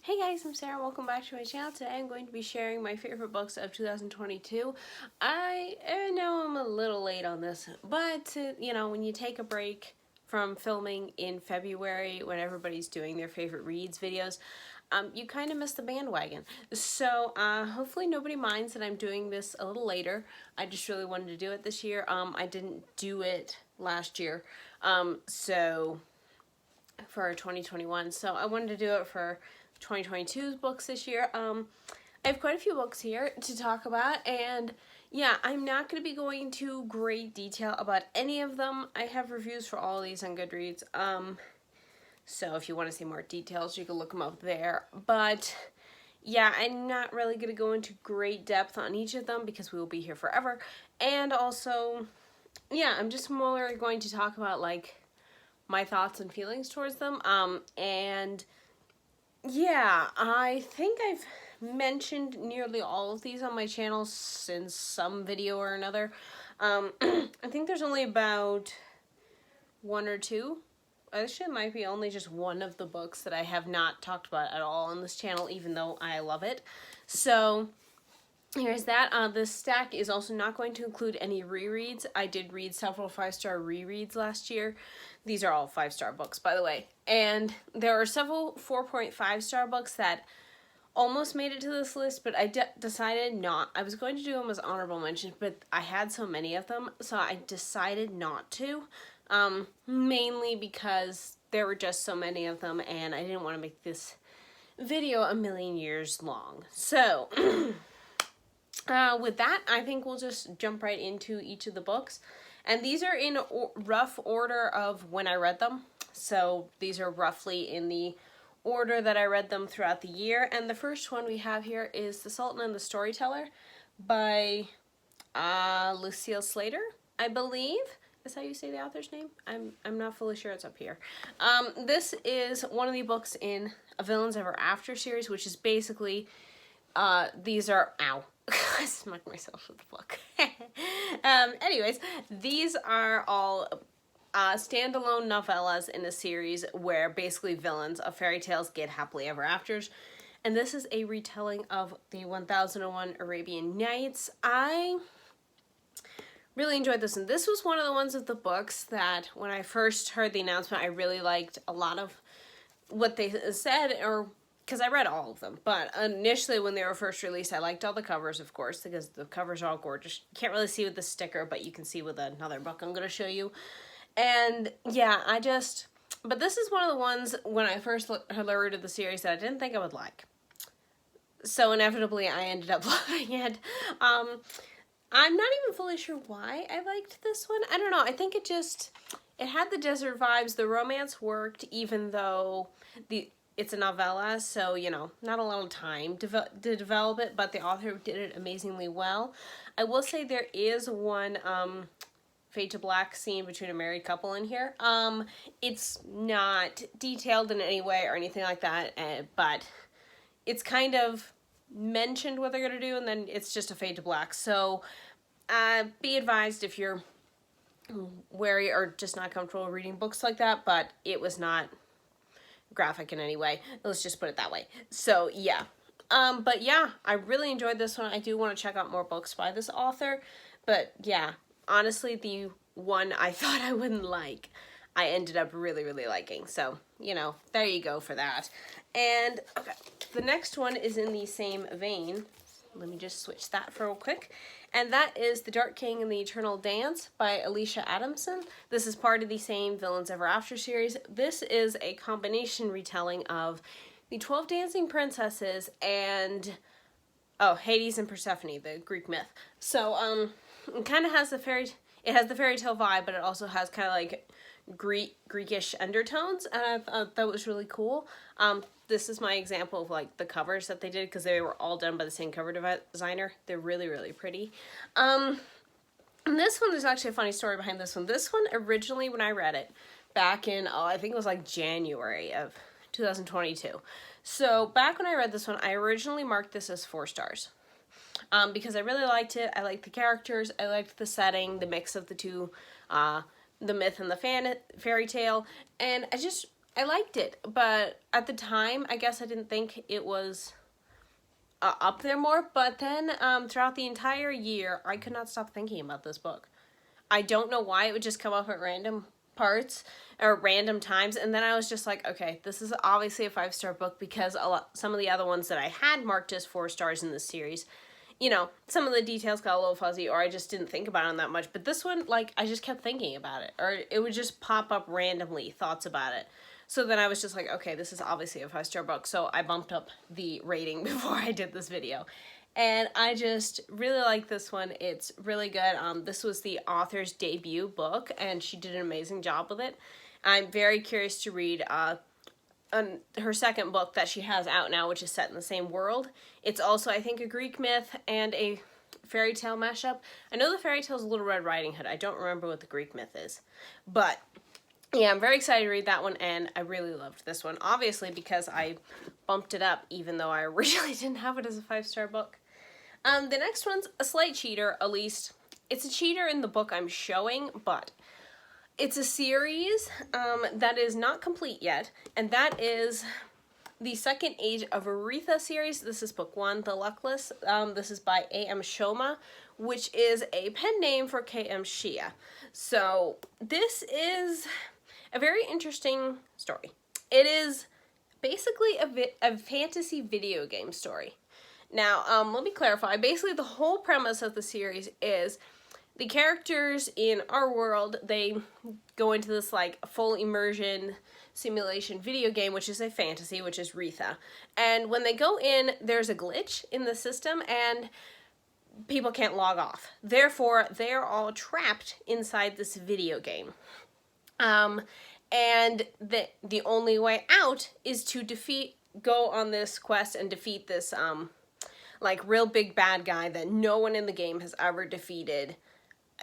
Hey guys, I'm Sarah. Welcome back to my channel. Today I'm going to be sharing my favorite books of 2022. I know I'm a little late on this, but when you take a break from filming in February when everybody's doing their favorite reads videos, you kind of miss the bandwagon. So hopefully nobody minds that I'm doing this a little later. I just really wanted to do it this year. I didn't do it last year, so for 2021. So I wanted to do it for 2022's books this year. I have quite a few books here to talk about, and yeah, I'm not going to be going into great detail about any of them. I have reviews for all of these on Goodreads, so if you want to see more details, you can look them up there. But yeah, I'm not really going to go into great depth on each of them because we will be here forever. And also, yeah, I'm just more going to talk about like my thoughts and feelings towards them. And yeah, I think I've mentioned nearly all of these on my channel in some video or another. I think there's only about one or two. Actually, it might be only just one of the books that I have not talked about at all on this channel, even though I love it. So here's that. This stack is also not going to include any rereads. I did read several 5-star rereads last year. These are all 5-star books, by the way. And there are several 4.5-star books that almost made it to this list, but I decided not. I was going to do them as honorable mentions, but I had so many of them, so I decided not to. Mainly because there were just so many of them, and I didn't want to make this video a million years long. So with that, I think we'll just jump right into each of the books. And these are in rough order of when I read them. So these are roughly in the order that I read them throughout the year. And the first one we have here is The Sultan and the Storyteller by Lucille Slater, I believe. Is how you say the author's name? I'm not fully sure. It's up here. This is one of the books in a Villains Ever After series, which is basically, these are, ow. I smacked myself with the book. Anyways, these are all standalone novellas in a series where basically villains of fairy tales get happily ever afters. And this is a retelling of the 1001 Arabian Nights. I really enjoyed this, and this was one of the ones of the books that when I first heard the announcement, I really liked a lot of what they said, or because I read all of them, but initially when they were first released, I liked all the covers, of course, because the covers are all gorgeous. You can't really see with the sticker, but you can see with another book I'm going to show you. And yeah, but this is one of the ones when I first heard of the series that I didn't think I would like. So inevitably I ended up liking it. I'm not even fully sure why I liked this one. I don't know. I think it had the desert vibes. The romance worked, even though it's a novella, so, not a lot of time to develop it, but the author did it amazingly well. I will say there is one fade to black scene between a married couple in here. It's not detailed in any way or anything like that, but it's kind of mentioned what they're going to do, and then it's just a fade to black. So be advised if you're wary or just not comfortable reading books like that, but it was not graphic in any way. Let's just put it that way. So yeah. But yeah, I really enjoyed this one. I do want to check out more books by this author, but yeah, honestly, the one I thought I wouldn't like, I ended up really, really liking. So, there you go for that. And okay, the next one is in the same vein. Let me just switch that for real quick. And that is The Dark King and the Eternal Dance by Alesha Adamson. This is part of the same Villains Ever After series. This is a combination retelling of the 12 Dancing Princesses and, Hades and Persephone, the Greek myth. So, it kind of has the fairy tale vibe, but it also has kind of like Greekish undertones, and I thought that was really cool. This is my example of like the covers that they did, because they were all done by the same cover designer. They're really, really pretty. And this one, there's actually a funny story behind this one. This one, originally when I read it back in, I think it was like January of 2022. So back when I read this one, I originally marked this as 4 stars. Because I really liked it. I liked the characters. I liked the setting, the mix of the two, the myth and the fairy tale. And I liked it, but at the time, I guess I didn't think it was up there more, but then throughout the entire year, I could not stop thinking about this book. I don't know why it would just come up at random parts or random times, and then I was just like, okay, this is obviously a 5-star book because some of the other ones that I had marked as 4 stars in this series, you know, some of the details got a little fuzzy, or I just didn't think about it that much, but this one, like, I just kept thinking about it, or it would just pop up randomly, thoughts about it. So then I was just like, okay, this is obviously a 5-star book, so I bumped up the rating before I did this video. And I just really like this one. It's really good. This was the author's debut book, and she did an amazing job with it. I'm very curious to read her second book that she has out now, which is set in the same world. It's also, I think, a Greek myth and a fairy tale mashup. I know the fairy tale is Little Red Riding Hood. I don't remember what the Greek myth is. But yeah, I'm very excited to read that one, and I really loved this one. Obviously, because I bumped it up, even though I originally didn't have it as a 5-star book. The next one's a slight cheater, at least. It's a cheater in the book I'm showing, but it's a series that is not complete yet, and that is the Second Age of Retha series. This is book 1, The Luckless. This is by A.M. Sohma, which is a pen name for K.M. Shia. So this is a very interesting story. It is basically a fantasy video game story. Now, let me clarify. Basically, the whole premise of the series is the characters in our world, they go into this, like, full immersion simulation video game, which is a fantasy, which is Retha. And when they go in, there's a glitch in the system, and people can't log off. Therefore, they're all trapped inside this video game. And the only way out is to go on this quest and defeat this, like, real big bad guy that no one in the game has ever defeated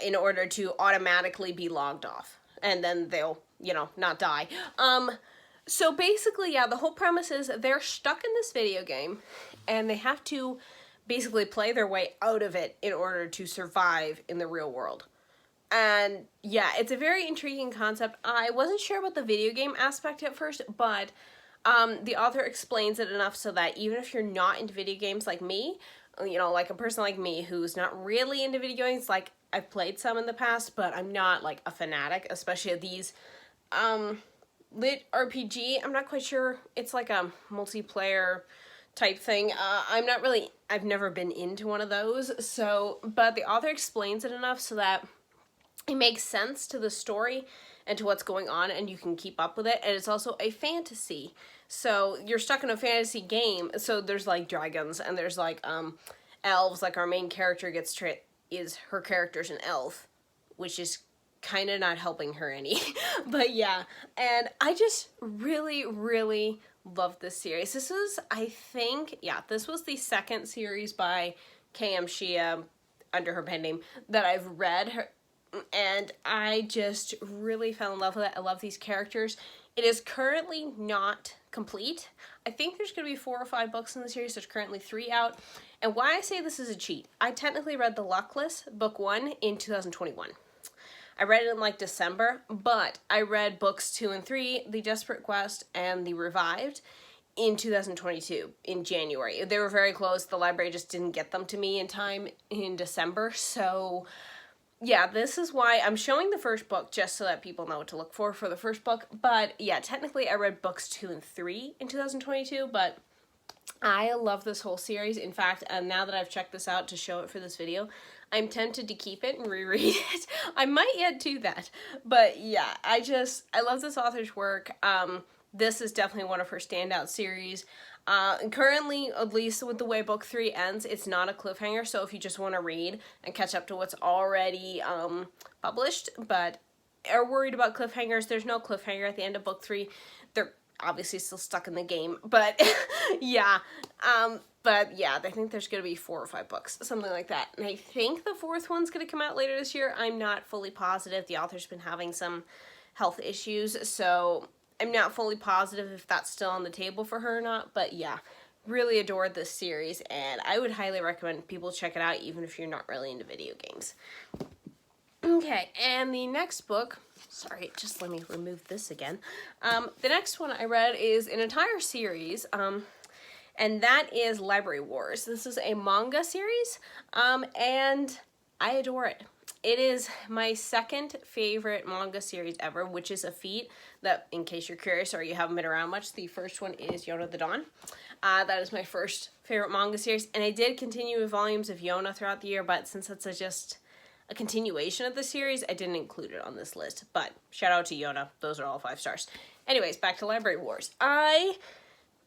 in order to automatically be logged off. And then they'll, you know, not die. So basically, yeah, the whole premise is they're stuck in this video game, and they have to basically play their way out of it in order to survive in the real world. And yeah, it's a very intriguing concept. I wasn't sure about the video game aspect at first, but the author explains it enough so that even if you're not into video games like me, you know, like a person like me who's not really into video games, like, I've played some in the past, but I'm not, like, a fanatic, especially these, lit RPG. I'm not quite sure. It's like a multiplayer type thing. I've never been into one of those, so, but the author explains it enough so that it makes sense to the story and to what's going on, and you can keep up with it. And it's also a fantasy, so you're stuck in a fantasy game. So there's, like, dragons, and there's, like, elves. Like, our main character her character's an elf, which is kind of not helping her any. But yeah, and I just really, really love this series. This was, I think, yeah, this was the second series by K.M. Shia under her pen name that I've read. And I just really fell in love with it. I love these characters. It is currently not complete. I think there's going to be 4 or 5 books in the series. There's currently 3 out. And why I say this is a cheat, I technically read The Luckless, book 1, in 2021. I read it in, like, December, but I read books 2 and 3, The Desperate Quest and The Revived, in 2022, in January. They were very close. The library just didn't get them to me in time in December, so yeah, this is why I'm showing the first book, just so that people know what to look for the first book. But yeah, technically I read books 2 and 3 in 2022, but I love this whole series. In fact, now that I've checked this out to show it for this video, I'm tempted to keep it and reread it. I might yet do that. But yeah, I love this author's work. This is definitely one of her standout series. Currently, at least with the way book 3 ends, it's not a cliffhanger, so if you just want to read and catch up to what's already published, but are worried about cliffhangers, there's no cliffhanger at the end of book 3. They're obviously still stuck in the game, but yeah, I think there's going to be 4 or 5 books, something like that, and I think the 4th one's going to come out later this year. I'm not fully positive. The author's been having some health issues, so I'm not fully positive if that's still on the table for her or not, but yeah, really adored this series, and I would highly recommend people check it out even if you're not really into video games. Okay, and the next book, sorry, just let me remove this again. The next one I read is an entire series, and that is Library Wars. This is a manga series, and I adore it. It is my second favorite manga series ever, which is a feat that, in case you're curious or you haven't been around much, the first one is Yona the Dawn. That is my first favorite manga series, and I did continue with volumes of Yona throughout the year, but since it's just a continuation of the series, I didn't include it on this list. But shout out to Yona. Those are all 5 stars. Anyways, back to Library Wars. I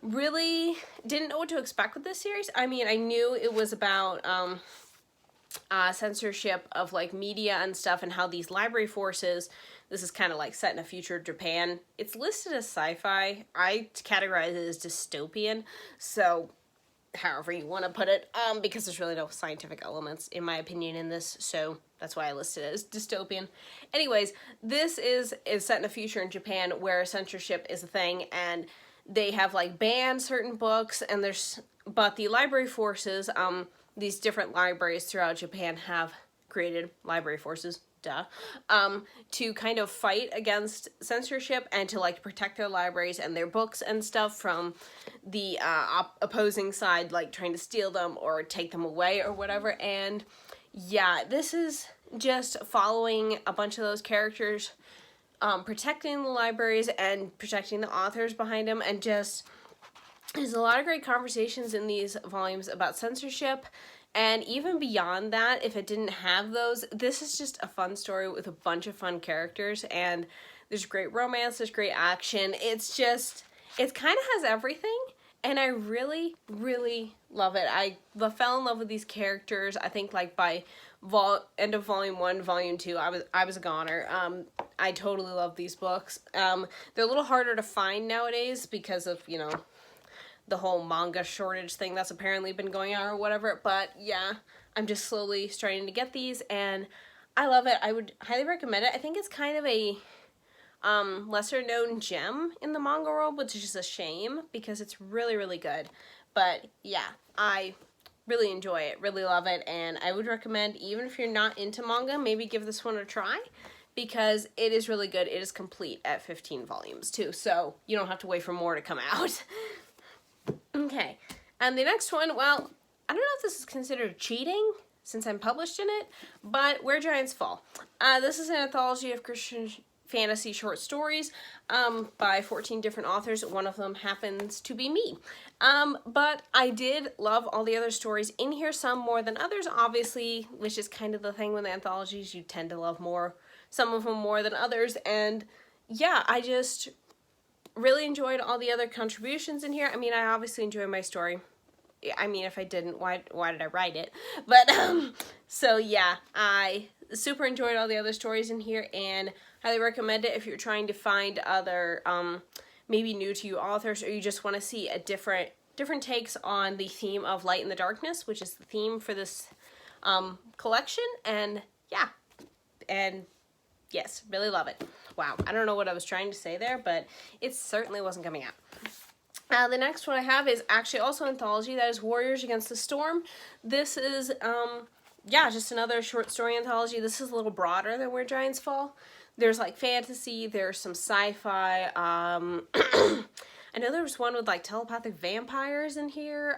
really didn't know what to expect with this series. I mean, I knew it was about censorship of like media and stuff, and how these library forces, this is kind of like set in a future Japan. It's listed as sci-fi. I categorize it as dystopian, so however you want to put it, because there's really no scientific elements in my opinion in this, so that's why I listed it as dystopian. Anyways, this is set in a future in Japan where censorship is a thing, and they have like banned certain books, and but the library forces, these different libraries throughout Japan have created library forces, to kind of fight against censorship and to like protect their libraries and their books and stuff from the opposing side, like trying to steal them or take them away or whatever. And yeah, this is just following a bunch of those characters, protecting the libraries and protecting the authors behind them, and just there's a lot of great conversations in these volumes about censorship. And even beyond that, if it didn't have those, this is just a fun story with a bunch of fun characters, and there's great romance, there's great action. It's just, it kind of has everything, and I really, really love it. I fell in love with these characters. I think like by end of volume 1, volume 2, I was a goner. I totally love these books. They're a little harder to find nowadays because of, you know, the whole manga shortage thing that's apparently been going on or whatever, but yeah, I'm just slowly starting to get these, and I love it. I would highly recommend it. I think it's kind of a lesser known gem in the manga world, which is just a shame because it's really, really good. But yeah, I really enjoy it, really love it, and I would recommend, even if you're not into manga, maybe give this one a try, because it is really good. It is complete at 15 volumes too, so you don't have to wait for more to come out. Okay, and the next one, well, I don't know if this is considered cheating since I'm published in it, but Where Giants Fall. This is an anthology of Christian fantasy short stories by 14 different authors. One of them happens to be me. But I did love all the other stories in here, some more than others, obviously, which is kind of the thing with anthologies. You tend to love some of them more than others, and yeah, I just really enjoyed all the other contributions in here. I mean, I obviously enjoy my story. I mean, if I didn't, why did I write it? But, so yeah, I super enjoyed all the other stories in here, and highly recommend it if you're trying to find other, maybe new to you authors, or you just want to see a different takes on the theme of light and the darkness, which is the theme for this, collection, and yeah, and yes, really love it. Wow, I don't know what I was trying to say there, but it certainly wasn't coming out. The next one I have is actually also anthology. That is Warriors Against the Storm. This is, yeah, just another short story anthology. This is a little broader than Where Giants Fall. There's like fantasy, there's some sci-fi. I know there was one with like telepathic vampires in here.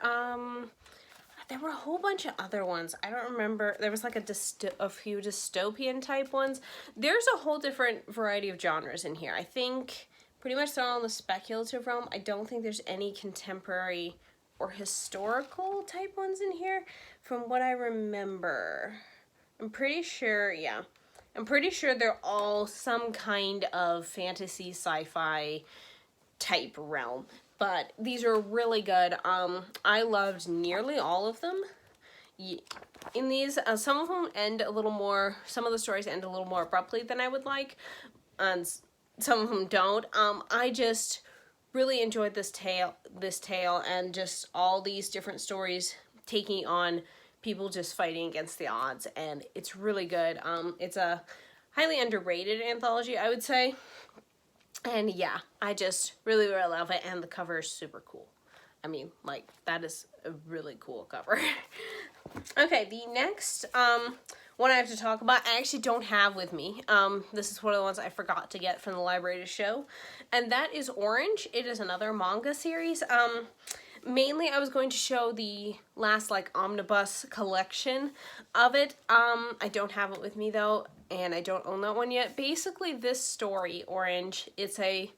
There were a whole bunch of other ones. I don't remember. There was like a few dystopian type ones. There's a whole different variety of genres in here. I think pretty much they're all in the speculative realm. I don't think there's any contemporary or historical type ones in here from what I remember. I'm pretty sure, yeah. I'm pretty sure they're all some kind of fantasy, sci-fi type realm. But these are really good. I loved nearly all of them. In these, some of them end a little more, some of the stories end a little more abruptly than I would like, and some of them don't. I just really enjoyed this tale, and just all these different stories taking on people just fighting against the odds, and it's really good. It's a highly underrated anthology, I would say. And yeah, I just really, really love it, and the cover is super cool. I mean, like, that is a really cool cover. Okay, the next one I have to talk about, I actually don't have with me. This is one of the ones I forgot to get from the library to show, and that is Orange. It is another manga series. Mainly I was going to show the last, like, omnibus collection of it. I don't have it with me, though, and I don't own that one yet. Basically, this story, Orange, it's a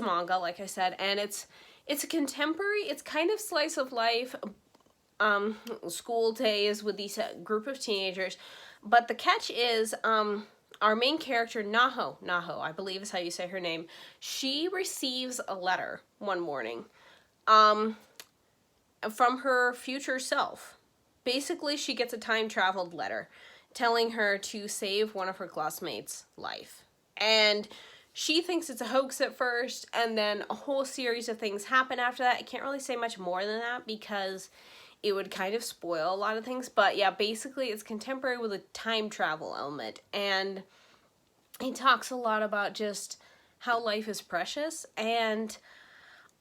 manga, like I said, and it's a contemporary, it's kind of slice of life, school days with these group of teenagers, but the catch is, our main character, Naho, I believe is how you say her name, she receives a letter one morning, from her future self. Basically, she gets a time-traveled letter telling her to save one of her classmates' life. And she thinks it's a hoax at first, and then a whole series of things happen after that. I can't really say much more than that because it would kind of spoil a lot of things. But yeah, basically it's contemporary with a time travel element. And he talks a lot about just how life is precious, and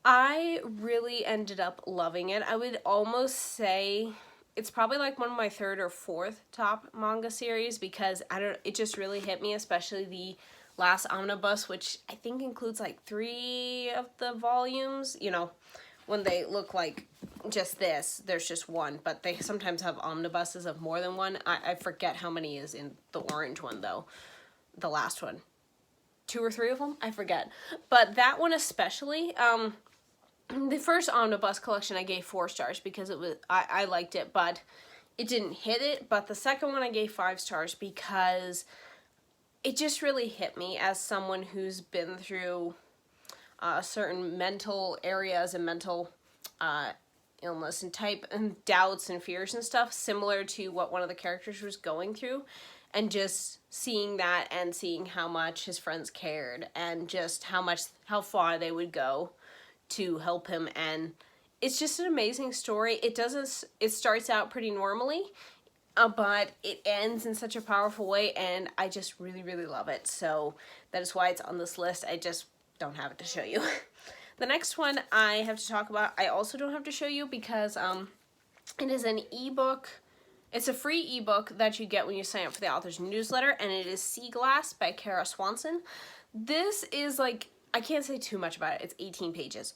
I really ended up loving it. I would almost say it's probably like one of my third or fourth top manga series because it just really hit me, especially the last omnibus, which I think includes like 3 of the volumes. You know, when they look like just this, there's just one, but they sometimes have omnibuses of more than one. I forget how many is in the orange one, though, the last one. 2 or 3 of them? I forget. But that one especially, the first omnibus collection I gave 4 stars because it was I liked it, but it didn't hit it. But the second one I gave 5 stars because it just really hit me as someone who's been through certain mental areas and mental illness and doubts and fears and stuff, similar to what one of the characters was going through. And just seeing that and seeing how much his friends cared and just how far they would go to help him. And it's just an amazing story. It starts out pretty normally, but it ends in such a powerful way, and I just really, really love it. So that is why it's on this list. I just don't have it to show you. The next one I have to talk about, I also don't have to show you because it is an ebook. It's a free ebook that you get when you sign up for the author's newsletter, and it is Sea Glass by Kara Swanson. This is like, I can't say too much about it. It's 18 pages.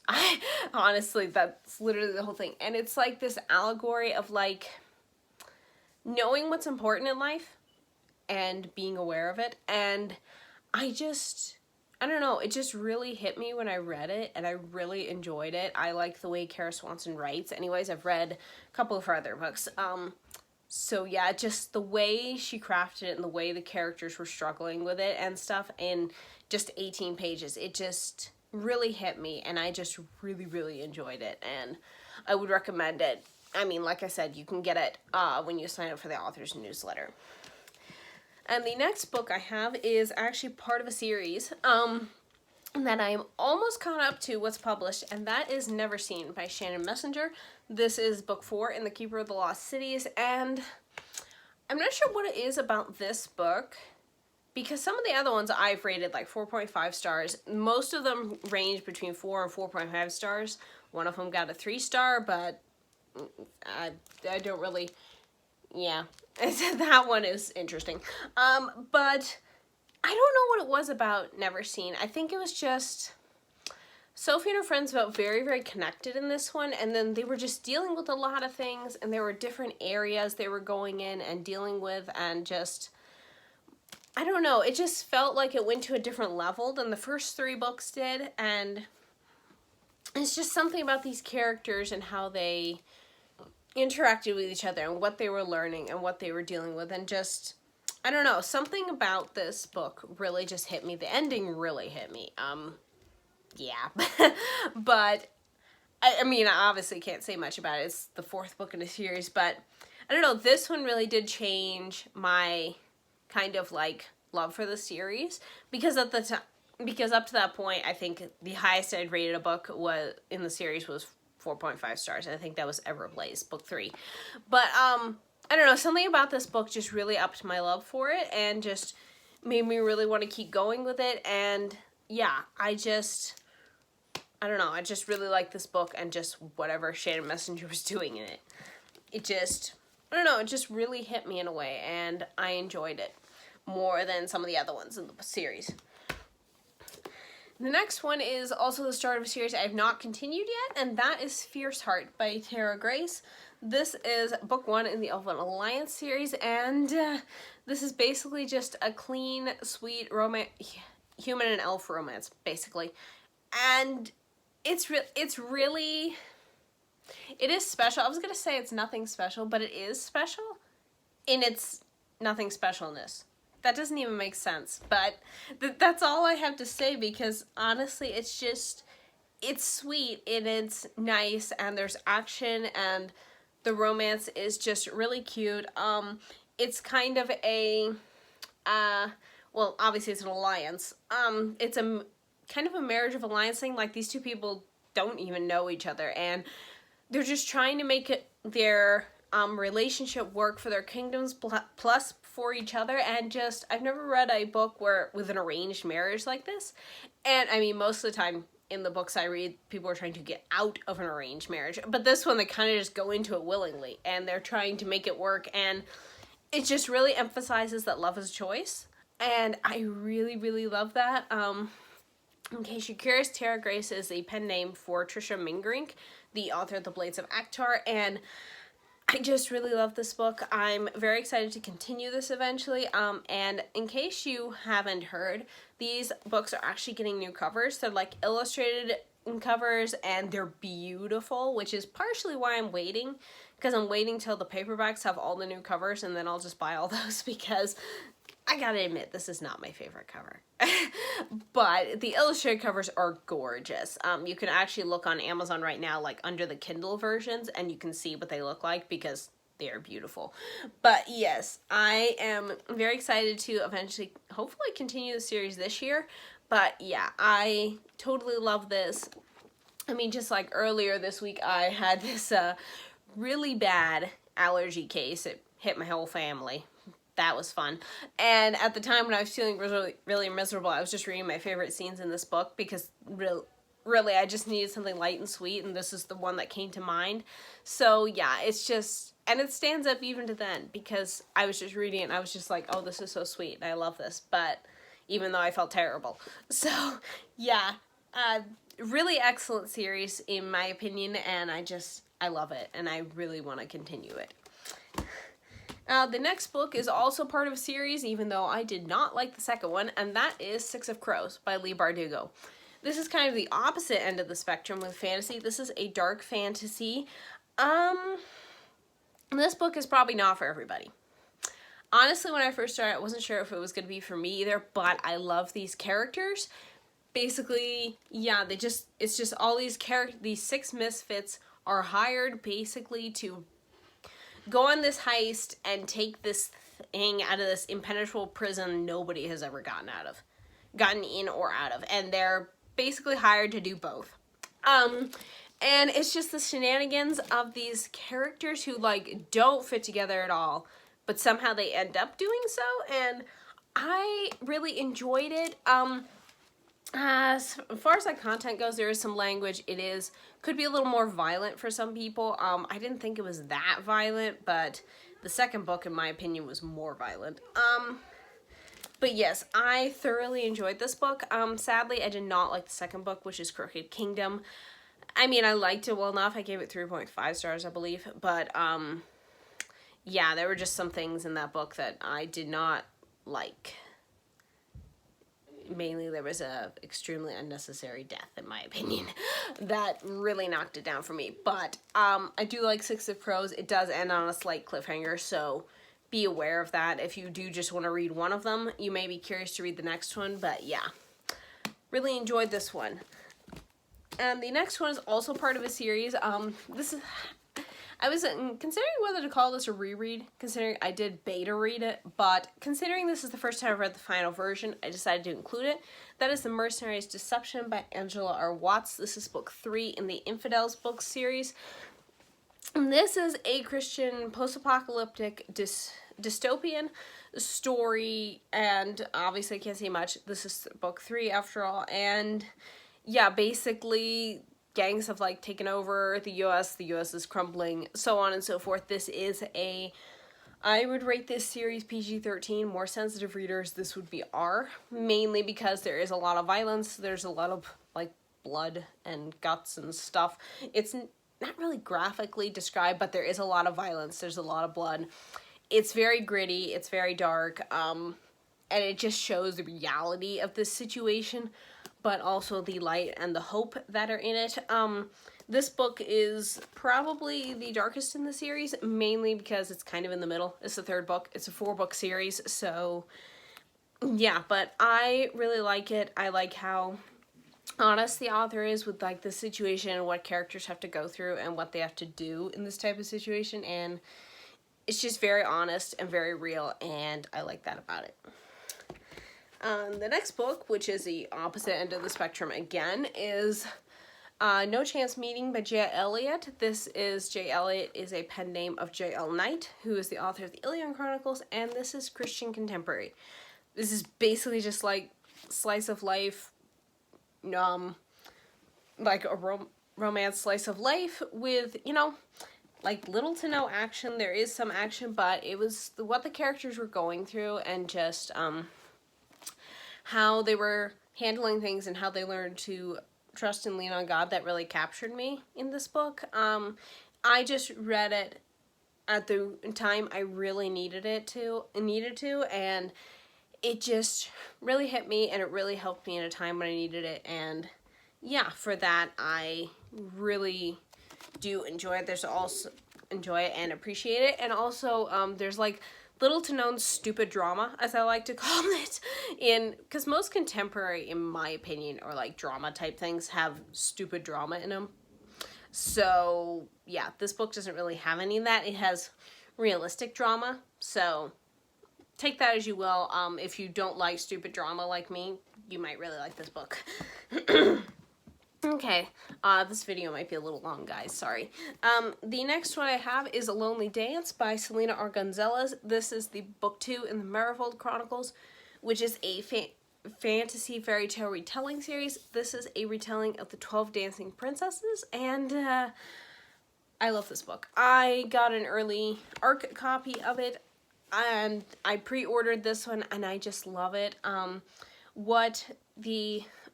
Honestly, that's literally the whole thing. And it's like this allegory of like knowing what's important in life and being aware of it. And I don't know, it just really hit me when I read it, and I really enjoyed it. I like the way Kara Swanson writes. Anyways, I've read a couple of her other books. So yeah, just the way she crafted it and the way the characters were struggling with it and stuff in just 18 pages, it just really hit me, and I just really, really enjoyed it, and I would recommend it. I mean, like I said, you can get it when you sign up for the author's newsletter. And the next book I have is actually part of a series that I am almost caught up to what's published, and that is Neverseen by Shannon Messenger. This is book 4 in The Keeper of the Lost Cities, and I'm not sure what it is about this book, because some of the other ones I've rated like 4.5 stars. Most of them range between 4 and 4.5 stars. One of them got a 3-star, but I don't really, yeah, that one is interesting. But I don't know what it was about Neverseen. I think it was just Sophie and her friends felt very, very connected in this one, and then they were just dealing with a lot of things, and there were different areas they were going in and dealing with, and just, I don't know, it just felt like it went to a different level than the first 3 books did, and it's just something about these characters and how they interacted with each other and what they were learning and what they were dealing with, and just, I don't know, something about this book really just hit me. The ending really hit me. Yeah. But, I mean, I obviously can't say much about it. It's the 4th book in a series, but I don't know, this one really did change my kind of, like, love for the series, because up to that point, I think the highest I'd rated a book in the series was 4.5 stars, and I think that was Everblaze, book 3. But, I don't know, something about this book just really upped my love for it, and just made me really want to keep going with it, and yeah, I don't know, I just really like this book, and just whatever Shannon Messenger was doing in it. It just I don't know, it just really hit me in a way, and I enjoyed it more than some of the other ones in the series. The next one is also the start of a series I have not continued yet, and that is Fierce Heart by Tara Grace. This is book 1 in the Elven Alliance series, and this is basically just a clean, sweet romance, human and elf romance, basically. And it is special. I was going to say it's nothing special, but it is special in its nothing specialness. That doesn't even make sense, but that's all I have to say, because honestly, it's sweet and it's nice, and there's action, and the romance is just really cute. It's kind of a, well, obviously it's an alliance. It's a kind of a marriage of alliance thing. Like, these two people don't even know each other, and they're just trying to make their relationship work for their kingdoms plus for each other. And just, I've never read a book with an arranged marriage like this. And I mean, most of the time in the books I read, people are trying to get out of an arranged marriage, but this one, they kind of just go into it willingly, and they're trying to make it work, and it just really emphasizes that love is a choice, and I really, really love that. In case you're curious, Tara Grace is a pen name for Trisha Mingrink, the author of The Blades of Akhtar, and I just really love this book. I'm very excited to continue this eventually. And in case you haven't heard, these books are actually getting new covers. They're like illustrated covers, and they're beautiful, which is partially why I'm waiting, because I'm waiting till the paperbacks have all the new covers, and then I'll just buy all those, because I gotta admit, this is not my favorite cover. But the illustrated covers are gorgeous. You can actually look on Amazon right now, like under the Kindle versions, and you can see what they look like, because they are beautiful. But yes, I am very excited to eventually, hopefully, continue the series this year. But yeah, I totally love this. I mean, just like earlier this week, I had this really bad allergy case. It hit my whole family. That was fun. And at the time when I was feeling really, really miserable, I was just reading my favorite scenes in this book, because really I just needed something light and sweet, and this is the one that came to mind. So yeah, it's just, and it stands up even to then, because I was just reading it and I was just like, oh, this is so sweet, and I love this. But even though I felt terrible. So yeah, really excellent series in my opinion, and I love it, and I really want to continue it. The next book is also part of a series, even though I did not like the second one, and that is Six of Crows by Leigh Bardugo. This is kind of the opposite end of the spectrum with fantasy. This is a dark fantasy. This book is probably not for everybody. Honestly, when I first started, I wasn't sure if it was going to be for me either, but I love these characters. Basically, yeah, it's just all these six misfits are hired basically to go on this heist and take this thing out of this impenetrable prison nobody has ever gotten in or out of. And they're basically hired to do both. And it's just the shenanigans of these characters who, like, don't fit together at all, but somehow they end up doing so, and I really enjoyed it. As far as that content goes, there is some language. Could be a little more violent for some people. I didn't think it was that violent, but the second book, in my opinion, was more violent. But yes, I thoroughly enjoyed this book. Sadly, I did not like the second book, which is Crooked Kingdom. I mean, I liked it well enough. I gave it 3.5 stars, I believe. But, yeah, there were just some things in that book that I did not like. Mainly, there was a extremely unnecessary death, in my opinion, that really knocked it down for me. But I do like Six of Crows. It does end on a slight cliffhanger, so be aware of that. If you do just want to read one of them, you may be curious to read the next one. But yeah, really enjoyed this one. And the next one is also part of a series. I was considering whether to call this a reread, considering I did beta read it, but considering this is the first time I've read the final version, I decided to include it. That is The Mercenaries Deception by Angela R. Watts. This is book 3 in the Infidels book series. And this is a Christian post-apocalyptic dystopian story, and obviously I can't say much. This is book 3 after all, and yeah, basically gangs have like taken over the US is crumbling, so on and so forth. This is I would rate this series PG-13. More sensitive readers, this would be R, mainly because there is a lot of violence. There's a lot of like blood and guts and stuff. It's not really graphically described, but there is a lot of violence. There's a lot of blood. It's very gritty. It's very dark. And it just shows the reality of this situation, but also the light and the hope that are in it. This book is probably the darkest in the series, mainly because it's kind of in the middle. It's the third book. It's a 4-book series, so yeah, but I really like it. I like how honest the author is with like the situation and what characters have to go through and what they have to do in this type of situation, and it's just very honest and very real, and I like that about it. The next book, which is the opposite end of the spectrum again, is No Chance Meeting by J. Elliott. J. Elliott is a pen name of J.L. Knight, who is the author of the Ilion Chronicles, and this is Christian Contemporary. This is basically just like slice of life, like a romance slice of life with, you know, like little to no action. There is some action, but it was what the characters were going through and just how they were handling things and how they learned to trust and lean on God that really captured me in this book. I just read it at the time I really needed to, and it just really hit me, and it really helped me in a time when I needed it, and yeah, for that, I really do enjoy it. There's also enjoy it and appreciate it, and also there's like little to known stupid drama, as I like to call it, because most contemporary, in my opinion, or like drama type things have stupid drama in them. So yeah, this book doesn't really have any of that. It has realistic drama, so take that as you will. If you don't like stupid drama like me, you might really like this book. Okay, this video might be a little long, guys, sorry. The next one I have is A Lonely Dance by Selena R. Gonzalez. This is the book 2 in the Marigold Chronicles, which is a fantasy fairy tale retelling series. This is a retelling of the 12 Dancing Princesses, and I love this book. I got an early ARC copy of it, and I pre-ordered this one, and I just love it. What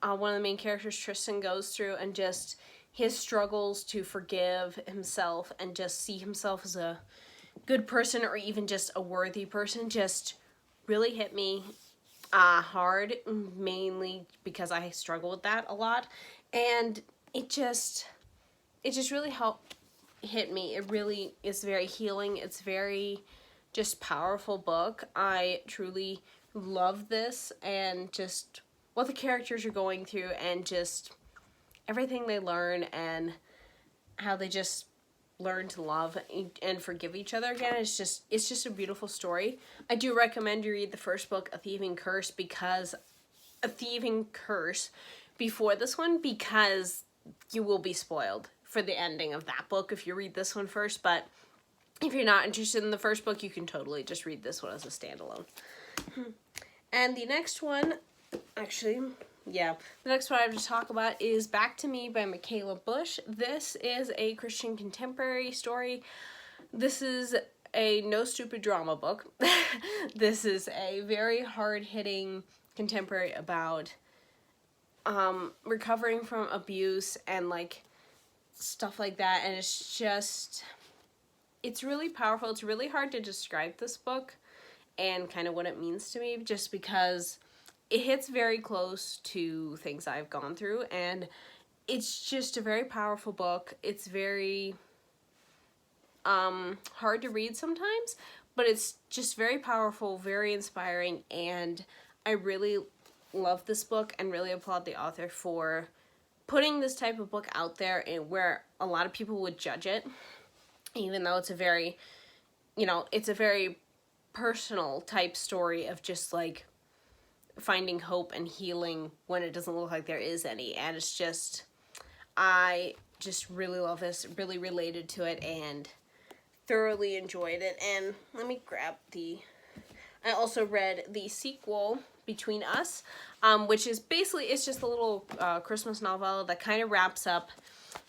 one of the main characters, Tristan, goes through, and just his struggles to forgive himself and just see himself as a good person, or even just a worthy person, just really hit me hard, mainly because I struggle with that a lot, and it just really hit me. It really is very healing. It's very just powerful book. I truly love this, and just what the characters are going through, and just everything they learn, and how they just learn to love and forgive each other again. It's just a beautiful story. I do recommend you read the first book, A Thieving Curse, before this one, because you will be spoiled for the ending of that book if you read this one first. But if you're not interested in the first book, you can totally just read this one as a standalone. And the next one, the next one I have to talk about is Back to Me by Michaela Bush. This is a Christian contemporary story. This is a no stupid drama book. This is a very hard-hitting contemporary about recovering from abuse and like stuff like that, and it's really powerful. It's really hard to describe this book and kind of what it means to me, just because it hits very close to things I've gone through, and it's just a very powerful book. It's very hard to read sometimes, but it's just very powerful, very inspiring, and I really love this book and really applaud the author for putting this type of book out there, and where a lot of people would judge it, even though it's a very, it's a very personal type story of just like finding hope and healing when it doesn't look like there is any. And it's just, I just really love this, really related to it, and thoroughly enjoyed it. And let me grab I also read the sequel, Between Us, which is basically, it's just a little Christmas novel that kind of wraps up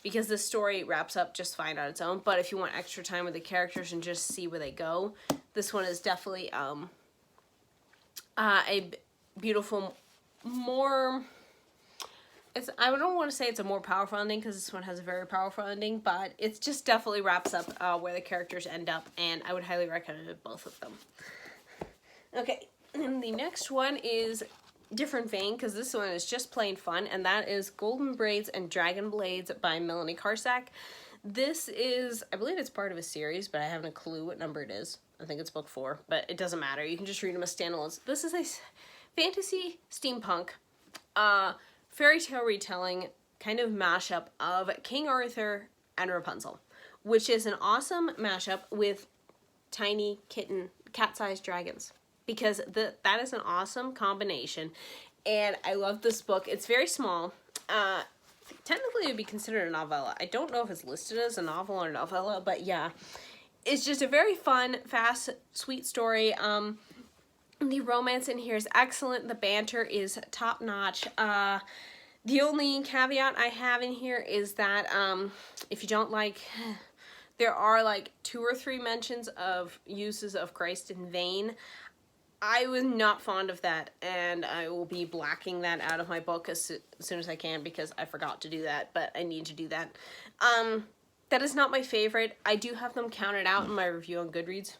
because this story wraps up just fine on its own. But if you want extra time with the characters and just see where they go, this one is definitely a beautiful, more... I don't want to say it's a more powerful ending, because this one has a very powerful ending, but it just definitely wraps up where the characters end up, and I would highly recommend both of them. Okay, and the next one is different vein, because this one is just plain fun, and that is Golden Braids and Dragon Blades by Melanie Karsak. This is, I believe it's part of a series, but I haven't a clue what number it is. I think it's book 4, but it doesn't matter. You can just read them as standalones. This is a fantasy steampunk fairy tale retelling kind of mashup of King Arthur and Rapunzel, which is an awesome mashup with tiny kitten, cat-sized dragons, because that is an awesome combination, and I love this book. It's very small. Technically it would be considered a novella. I don't know if it's listed as a novel or novella, but yeah, it's just a very fun, fast, sweet story. The romance in here is excellent. The banter is top-notch. The only caveat I have in here is that if you don't like... There are like 2 or 3 mentions of uses of Christ in vain. I was not fond of that, and I will be blacking that out of my book as soon as I can, because I forgot to do that, but I need to do that. That is not my favorite. I do have them counted out in my review on Goodreads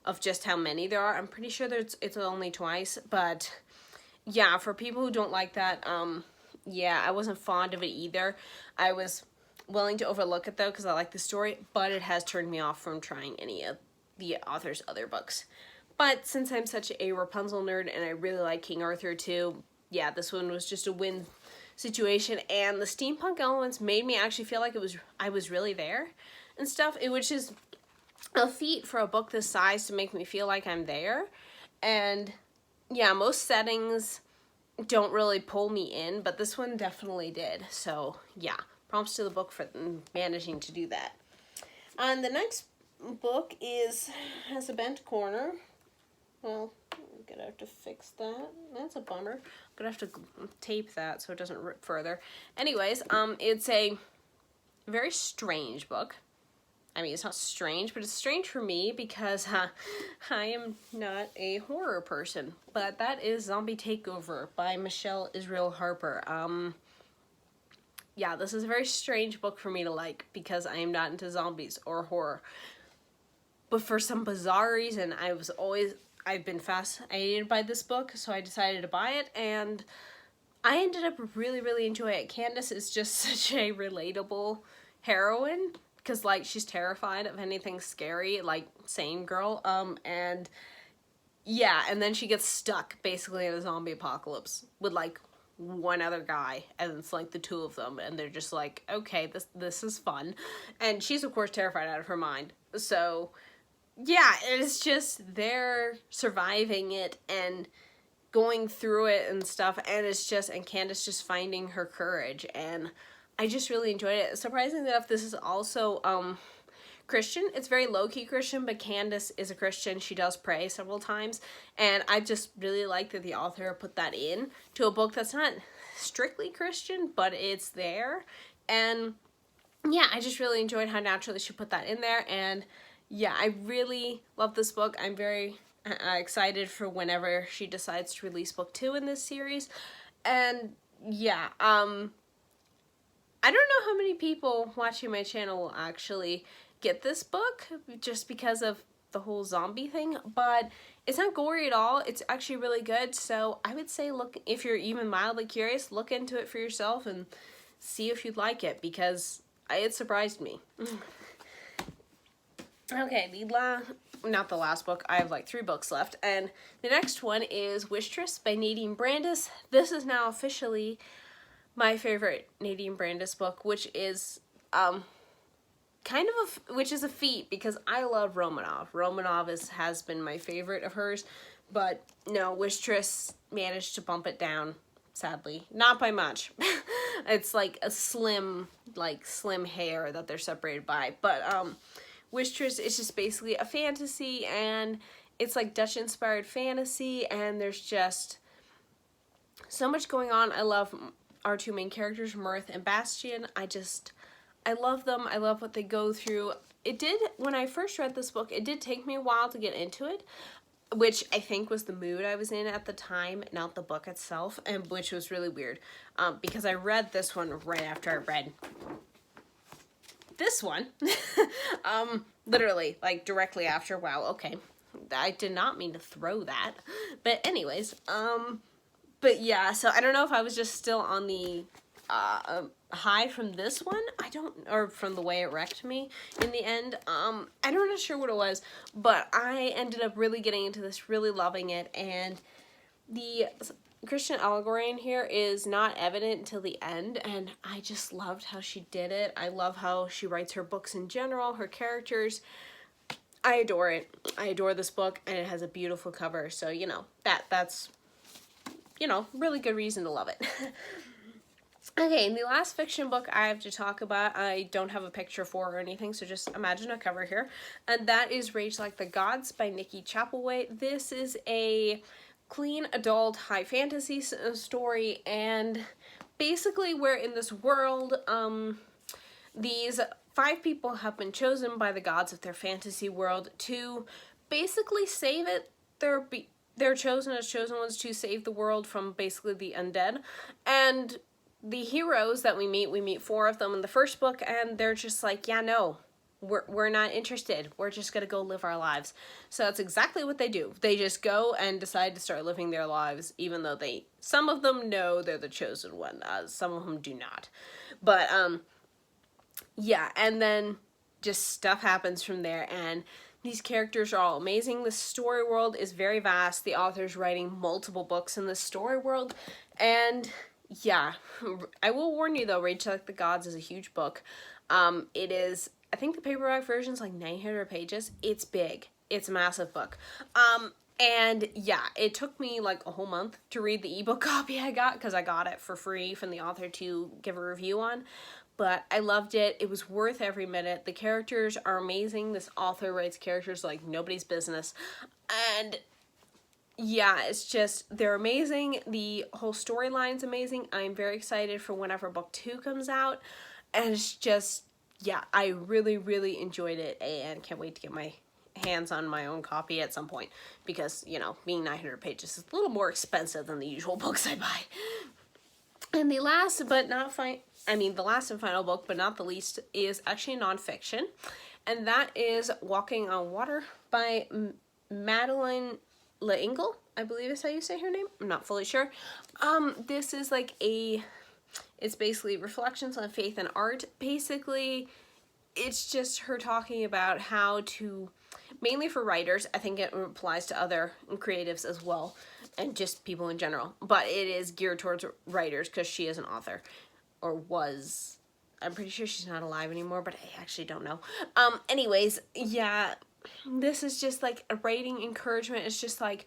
of just how many there are. I'm pretty sure it's only twice, but yeah, for people who don't like that, yeah, I wasn't fond of it either. I was willing to overlook it though, because I like the story, but it has turned me off from trying any of the author's other books. But since I'm such a Rapunzel nerd and I really like King Arthur too, yeah, this one was just a win situation, and the steampunk elements made me actually feel like I was really there and stuff, which is a feat for a book this size to make me feel like I'm there. And yeah, most settings don't really pull me in, but this one definitely did. So yeah, props to the book for managing to do that. And the next book has a bent corner. Well, I'm gonna have to fix that. That's a bummer. I'm gonna have to tape that so it doesn't rip further. Anyways, it's a very strange book. I mean, it's not strange, but it's strange for me because I am not a horror person. But that is Zombie Takeover by Michelle Israel Harper. Yeah, this is a very strange book for me to like because I am not into zombies or horror. But for some bizarre reason, I've been fascinated by this book, so I decided to buy it, and I ended up really, really enjoying it. Candace is just such a relatable heroine, because, like, she's terrified of anything scary, like, same girl, and, yeah, and then she gets stuck, basically, in a zombie apocalypse with, like, one other guy, and it's, like, the 2 of them, and they're just like, okay, this is fun, and she's, of course, terrified out of her mind, so... yeah, it's just they're surviving it and going through it and stuff, and and Candace just finding her courage, and I just really enjoyed it. Surprisingly enough, this is also Christian. It's very low-key Christian, but Candace is a Christian. She does pray several times, and I just really like that the author put that in to a book that's not strictly Christian, but it's there, and yeah, I just really enjoyed how naturally she put that in there, and yeah, I really love this book. I'm very excited for whenever she decides to release book 2 in this series. And yeah, I don't know how many people watching my channel will actually get this book just because of the whole zombie thing, but it's not gory at all. It's actually really good. So I would say, look, if you're even mildly curious, look into it for yourself and see if you'd like it, because it surprised me. Okay, not the last book. I have like 3 books left, and the next one is Wishtress by Nadine Brandis. This is now officially my favorite Nadine Brandis book, which is which is a feat because I love Romanov. Romanov has been my favorite of hers, but no, Wishtress managed to bump it down, sadly. Not by much. It's like a slim hair that they're separated by, but Wishlist is just basically a fantasy, and it's like Dutch-inspired fantasy, and there's just so much going on. I love our 2 main characters, Mirth and Bastian. I love them. I love what they go through. It did, when I first read this book, it did take me a while to get into it, which I think was the mood I was in at the time, not the book itself, and which was really weird, because I read this one right after I read this one. Literally, like, directly after. Wow, okay. I did not mean to throw that. But anyways, but yeah, so I don't know if I was just still on the high from this one. Or from the way it wrecked me in the end. I'm not sure what it was, but I ended up really getting into this, really loving it, and the Christian allegory in here is not evident until the end, and I just loved how she did it. I love how she writes her books in general, her characters. I adore it. I adore this book, and it has a beautiful cover, so, you know, that's, you know, really good reason to love it. Okay, the last fiction book I have to talk about, I don't have a picture for or anything, so just imagine a cover here, and that is Rage Like the Gods by Nikki Chapelwaite. This is a clean adult high fantasy story, and basically we're in this world, these 5 people have been chosen by the gods of their fantasy world to basically save it. They're chosen as chosen ones to save the world from basically the undead, and the heroes that we meet 4 of them in the first book, and they're just like, yeah, no, we're not interested. We're just gonna go live our lives. So that's exactly what they do. They just go and decide to start living their lives, even though some of them know they're the chosen one, some of them do not. But, yeah, and then just stuff happens from there, and these characters are all amazing. The story world is very vast. The author's writing multiple books in the story world, and yeah, I will warn you though, Rage Like the Gods is a huge book. It is, I think the paperback version is like 900 pages. It's big. It's a massive book. And yeah, it took me like a whole month to read the ebook copy I got, because I got it for free from the author to give a review on. But I loved it. It was worth every minute. The characters are amazing. This author writes characters like nobody's business. And yeah, it's just, they're amazing. The whole storyline's amazing. I'm very excited for whenever book 2 comes out. And it's just, yeah, I really, really enjoyed it, and can't wait to get my hands on my own copy at some point, because, you know, being 900 pages is a little more expensive than the usual books I buy. And the last and final book, but not the least, is actually nonfiction, and that is Walking on Water by Madeleine, I believe is how you say her name. I'm not fully sure. This is like it's basically reflections on faith and art. Basically, it's just her talking about how to, mainly for writers, I think it applies to other creatives as well, and just people in general, but it is geared towards writers because she is an author, or was. I'm pretty sure she's not alive anymore, but I actually don't know. Anyways, yeah, this is just like a writing encouragement. It's just like,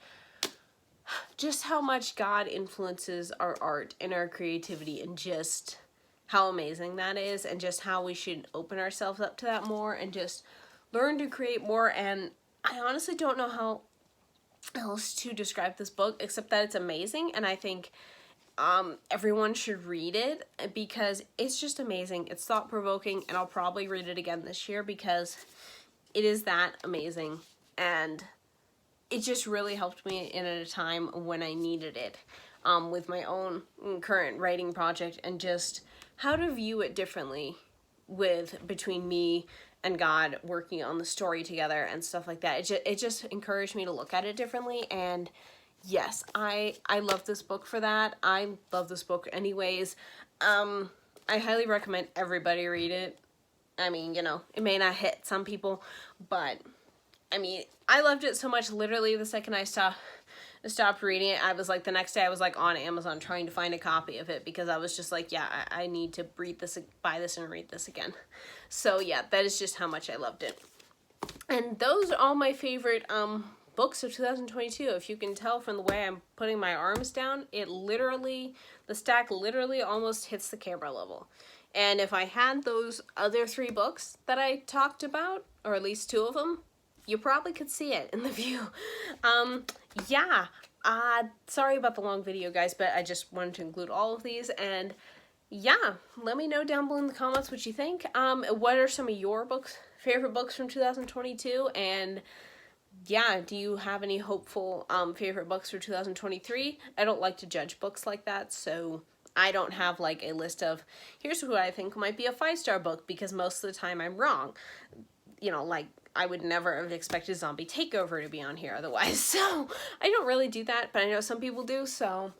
just how much God influences our art and our creativity, and just how amazing that is, and just how we should open ourselves up to that more and just learn to create more. And I honestly don't know how else to describe this book except that it's amazing, and I think everyone should read it because it's just amazing. It's thought-provoking, and I'll probably read it again this year because it is that amazing, and it just really helped me in a time when I needed it, with my own current writing project, and just how to view it differently between me and God working on the story together and stuff like that. It just encouraged me to look at it differently, and yes, I love this book for that. I love this book anyways. I highly recommend everybody read it. I mean, you know, it may not hit some people, but I mean, I loved it so much. Literally the second I stopped reading it, I was like, the next day I was like on Amazon trying to find a copy of it, because I was just like, yeah, I need to buy this and read this again. So yeah, that is just how much I loved it. And those are all my favorite books of 2022. If you can tell from the way I'm putting my arms down, the stack literally almost hits the camera level. And if I had those other 3 books that I talked about, or at least 2 of them, you probably could see it in the view. Yeah, sorry about the long video, guys, but I just wanted to include all of these, and yeah, let me know down below in the comments what you think. What are some of your favorite books from 2022? And yeah, do you have any hopeful favorite books for 2023? I don't like to judge books like that, so I don't have like a list of here's who I think might be a 5-star book, because most of the time I'm wrong. You know, like I would never have expected Zombie Takeover to be on here otherwise. So I don't really do that, but I know some people do. So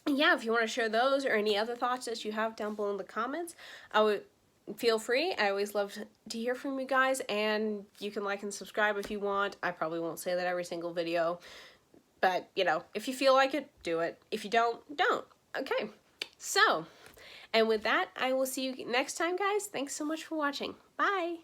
yeah, if you want to share those or any other thoughts that you have down below in the comments, I would feel free. I always love to hear from you guys, and you can like and subscribe if you want. I probably won't say that every single video, but you know, if you feel like it, do it. If you don't. Okay, so, and with that, I will see you next time, guys. Thanks so much for watching. Bye.